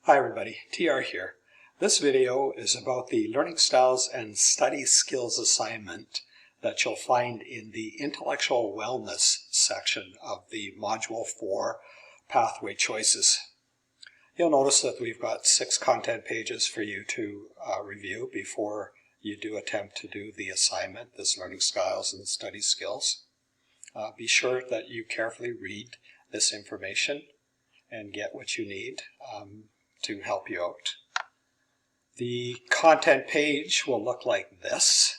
Hi everybody, TR here. This video is about the Learning Styles and Study Skills assignment that you'll find in the Intellectual Wellness section of the Module 4 Pathway Choices. You'll notice that we've got 6 content pages for you to review before you do attempt to do the assignment, this Learning Styles and Study Skills. Be sure that you carefully read this information and get what you need to help you out. The content page will look like this,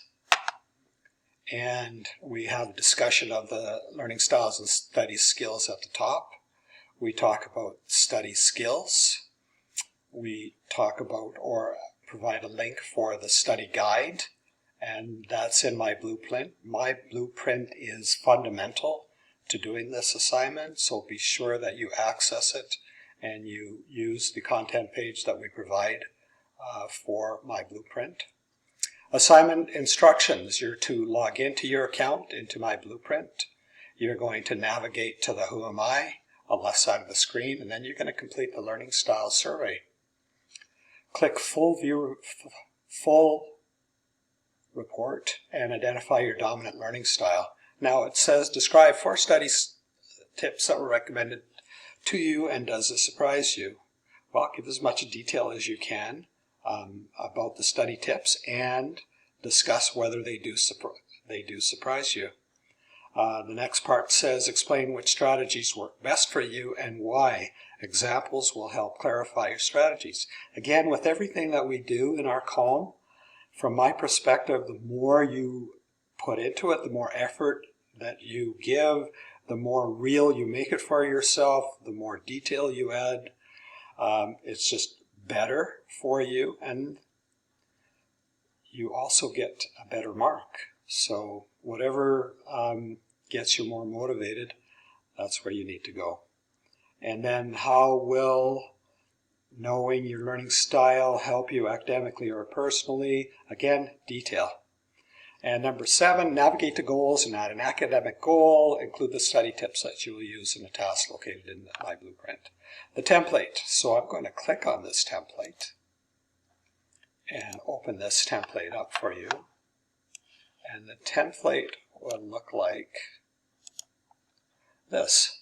and we have a discussion of the learning styles and study skills at the top. We talk about study skills. We talk about or provide a link for the study guide, and that's in my blueprint. My blueprint is fundamental to doing this assignment, so be sure that you access it and you use the content page that we provide for my blueprint. Assignment instructions: you're to log into your account, into my blueprint. You're going to navigate to the Who Am I on the left side of the screen, and then you're going to complete the Learning Style Survey. Click Full View, Full Report, and identify your dominant learning style. Now it says, describe 4 study tips that were recommended to you, and does this surprise you? Well, give as much detail as you can about the study tips and discuss whether they do surprise you. The next part says, explain which strategies work best for you and why. Examples will help clarify your strategies. Again, with everything that we do in our column, from my perspective, the more you put into it, the more effort that you give, the more real you make it for yourself, the more detail you add. It's just better for you, and you also get a better mark. So whatever gets you more motivated, that's where you need to go. And then how will knowing your learning style help you academically or personally? Again, detail. And number 7, navigate to goals and add an academic goal. Include the study tips that you will use in the task located in my blueprint. The template. So I'm going to click on this template and open this template up for you. And the template will look like this.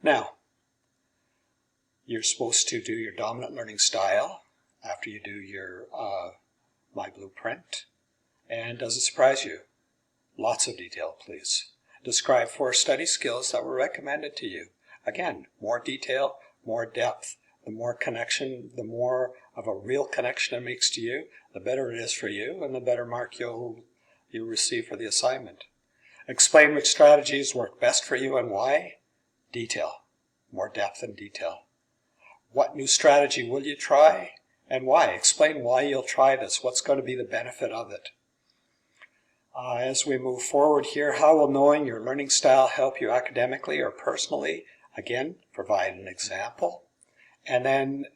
Now, you're supposed to do your dominant learning style after you do your my blueprint. And does it surprise you? Lots of detail, please. Describe 4 study skills that were recommended to you. Again, more detail, more depth. The more connection, the more of a real connection it makes to you, the better it is for you, and the better mark you'll receive for the assignment. Explain which strategies work best for you and why. Detail. More depth and detail. What new strategy will you try and why? Explain why you'll try this. What's going to be the benefit of it? As we move forward here, how will knowing your learning style help you academically or personally? Again, provide an example. And then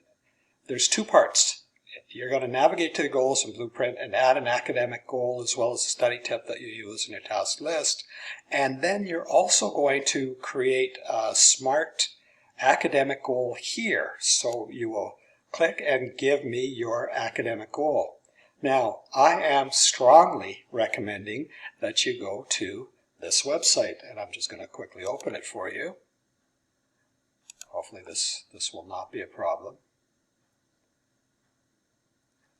there's 2 parts. You're going to navigate to the goals and blueprint and add an academic goal as well as a study tip that you use in your task list. And then you're also going to create a SMART academic goal here. So you will click and give me your academic goal. Now, I am strongly recommending that you go to this website, and I'm just going to quickly open it for you. Hopefully this will not be a problem.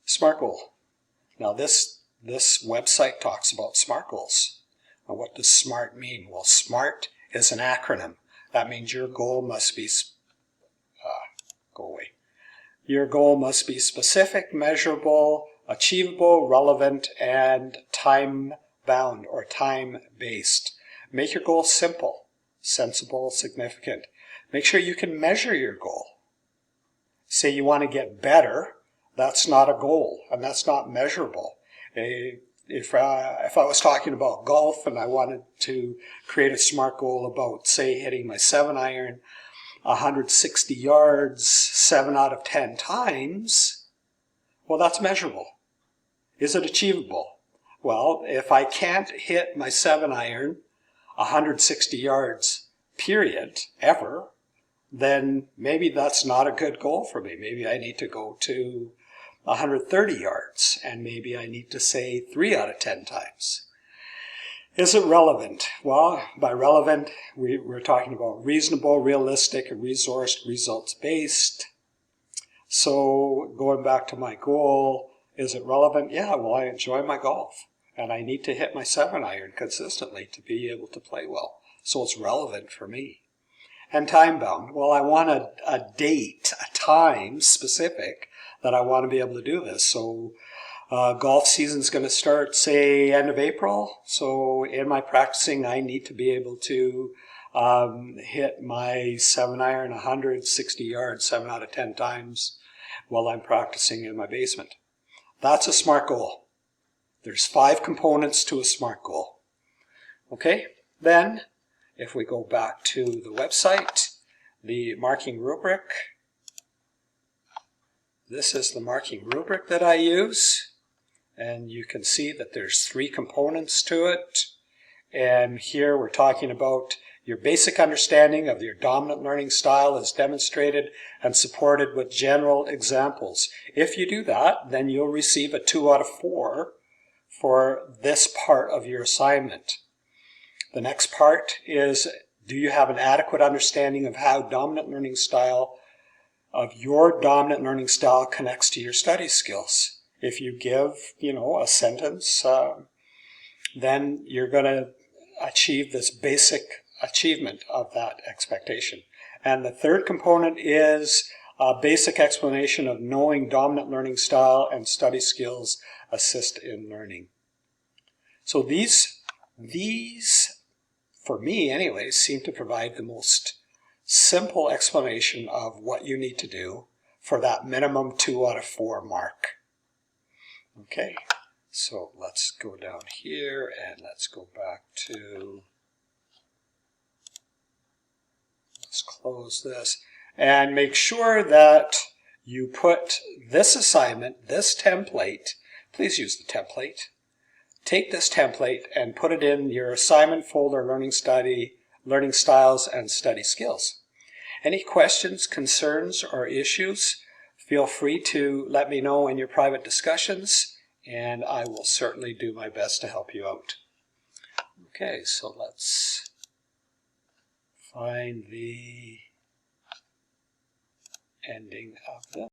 SMART Goal. Now this website talks about SMART goals. Now what does SMART mean? Well, SMART is an acronym. That means your goal must be, Your goal must be specific, measurable, achievable, relevant, and time-bound or time-based. Make your goal simple, sensible, significant. Make sure you can measure your goal. Say you want to get better, that's not a goal, and that's not measurable. If I was talking about golf and I wanted to create a SMART goal about, say, hitting my 7-iron 160 yards 7 out of 10 times, well, that's measurable. Is it achievable? Well, if I can't hit my 7-iron 160 yards, period, ever, then maybe that's not a good goal for me. Maybe I need to go to 130 yards, and maybe I need to say 3 out of 10 times. Is it relevant? Well, by relevant, we're talking about reasonable, realistic, and resourced, results-based. So going back to my goal, is it relevant? Yeah, well, I enjoy my golf, and I need to hit my 7-iron consistently to be able to play well. So it's relevant for me. And time-bound. Well, I want a date, a time specific that I want to be able to do this. So golf season's going to start, say, end of April. So in my practicing, I need to be able to hit my 7-iron 160 yards 7 out of 10 times while I'm practicing in my basement. That's a SMART goal. There's 5 components to a SMART goal. Okay, then if we go back to the website, the marking rubric, this is the marking rubric that I use. And you can see that there's 3 components to it. And here we're talking about your basic understanding of your dominant learning style is demonstrated and supported with general examples. If you do that, then you'll receive a 2 out of 4 for this part of your assignment. The next part is, do you have an adequate understanding of how your dominant learning style connects to your study skills? If you give, a sentence, then you're going to achieve this basic achievement of that expectation. And the third component is a basic explanation of knowing dominant learning style and study skills assist in learning. So these, for me anyways, seem to provide the most simple explanation of what you need to do for that minimum 2 out of 4 mark. Okay, so let's go down here and let's go back to, let's close this and make sure that you put this assignment, this template, please use the template. Take this template and put it in your assignment folder, learning styles and study skills. Any questions, concerns, or issues, feel free to let me know in your private discussions, and I will certainly do my best to help you out. Okay, so let's find the ending of this.